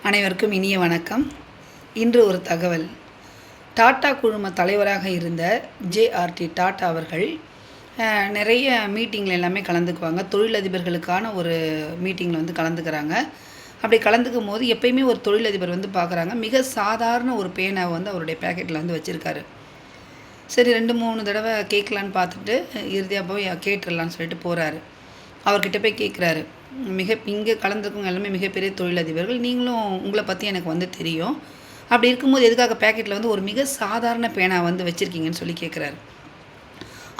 அனைவருக்கும் இனிய வணக்கம். இன்று ஒரு தகவல். டாடா குழும தலைவராக இருந்த ஜே.ஆர்.டி. டாடா அவர்கள் நிறைய மீட்டிங்கில் எல்லாமே கலந்துக்குவாங்க. தொழிலதிபர்களுக்கான ஒரு மீட்டிங்கில் வந்து கலந்துக்கிறாங்க. அப்படி கலந்துக்கும் போது எப்பயுமே ஒரு தொழிலதிபர் வந்து பார்க்குறாங்க, மிக சாதாரண ஒரு பேனாவை வந்து அவருடைய பேக்கெட்டில் வந்து வச்சுருக்காரு. சரி 2-3 தடவை கேட்கலான்னு பார்த்துட்டு இறுதியாக போய் கேட்டுடலான்னு சொல்லிட்டு போகிறாரு. அவர்கிட்ட போய் கேட்குறாரு, இங்கே கலந்துருக்கவங்க எல்லாமே மிகப்பெரிய தொழிலதிபர்கள், நீங்களும் உங்களை பற்றி எனக்கு வந்து தெரியும். அப்படி இருக்கும்போது எதுக்காக பேக்கெட்டில் வந்து ஒரு மிக சாதாரண பேனா வந்து வச்சுருக்கீங்கன்னு சொல்லி கேட்குறாரு.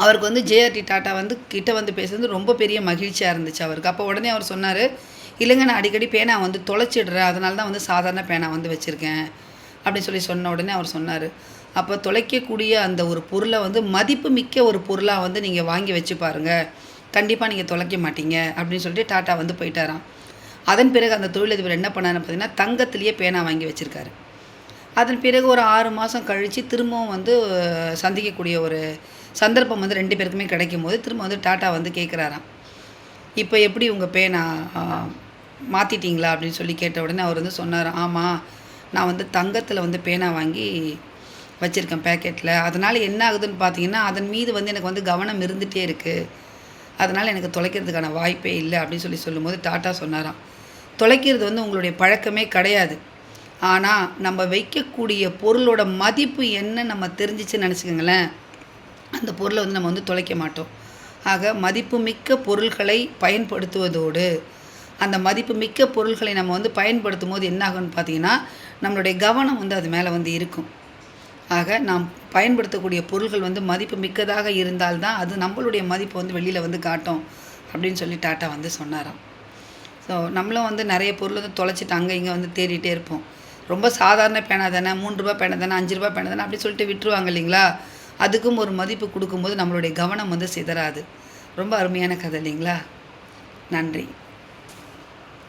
அவருக்கு வந்து ஜே.ஆர்.டி. டாட்டா வந்து கிட்ட வந்து பேசுறது ரொம்ப பெரிய மகிழ்ச்சியாக இருந்துச்சு அவருக்கு. அப்போ உடனே அவர் சொன்னார், இல்லைங்க நான் அடிக்கடி பேனா வந்து தொலைச்சிடுறேன், அதனால தான் வந்து சாதாரண பேனா வந்து வச்சுருக்கேன் அப்படின்னு சொல்லி சொன்ன உடனே அவர் சொன்னார், அப்போ தொலைக்கக்கூடிய அந்த ஒரு பொருளை வந்து மதிப்பு மிக்க ஒரு பொருளாக வந்து நீங்கள் வாங்கி வச்சு பாருங்கள், கண்டிப்பாக நீங்கள் தொலைக்க மாட்டீங்க அப்படின்னு சொல்லிட்டு டாட்டா வந்து போயிட்டாராம். அதன் பிறகு அந்த தொழிலதிபர் என்ன பண்ணாருன்னு பார்த்தீங்கன்னா, தங்கத்திலேயே பேனா வாங்கி வச்சுருக்காரு. அதன் பிறகு ஒரு 6 மாதம் கழித்து திரும்பவும் வந்து சந்திக்கக்கூடிய ஒரு சந்தர்ப்பம் வந்து 2 பேருக்குமே கிடைக்கும் போது திரும்ப வந்து டாட்டா வந்து கேட்குறாராம், இப்போ எப்படி உங்கள் பேனா மாற்றிட்டீங்களா அப்படின்னு சொல்லி கேட்ட உடனே அவர் வந்து சொன்னார், ஆமாம் நான் வந்து தங்கத்தில் வந்து பேனா வாங்கி வச்சுருக்கேன் பேக்கெட்டில். அதனால் என்ன ஆகுதுன்னு பார்த்தீங்கன்னா, அதன் மீது வந்து எனக்கு வந்து கவனம் இருந்துகிட்டே இருக்குது, அதனால் எனக்கு தொலைக்கிறதுக்கான வாய்ப்பே இல்லை அப்படின்னு சொல்லும்போது டாட்டா சொன்னாராம், தொலைக்கிறது வந்து உங்களுடைய பழக்கமே கிடையாது, ஆனால் நம்ம வைக்கக்கூடிய பொருளோட மதிப்பு என்ன நம்ம தெரிஞ்சிச்சுன்னு நினச்சிக்கோங்களேன், அந்த பொருளை வந்து நம்ம வந்து தொலைக்க மாட்டோம். ஆக மதிப்புமிக்க பொருள்களை பயன்படுத்துவதோடு அந்த மதிப்புமிக்க பொருள்களை நம்ம வந்து பயன்படுத்தும் போது என்ன ஆகும்னு பார்த்தீங்கன்னா, நம்மளுடைய கவனம் வந்து அது மேலே வந்து இருக்கும். ஆக நாம் பயன்படுத்தக்கூடிய பொருள்கள் வந்து மதிப்பு மிக்கதாக இருந்தால்தான் அது நம்மளுடைய மதிப்பு வந்து வெளியில் வந்து காட்டும் அப்படின்னு சொல்லி டாட்டா வந்து சொன்னாராம். ஸோ நம்மளும் வந்து நிறைய பொருள் வந்து தொலைச்சிட்டு அங்கே இங்கே வந்து தேடிட்டே இருப்போம். ரொம்ப சாதாரண பேனா தானே, 3 ரூபா பேனா தானே, 5 ரூபா பேனா தானே அப்படி சொல்லிட்டு விட்டுருவாங்க இல்லைங்களா. அதுக்கும் ஒரு மதிப்பு கொடுக்கும்போது நம்மளுடைய கவனம் வந்து சிதறாது. ரொம்ப அருமையான கதை இல்லைங்களா. நன்றி.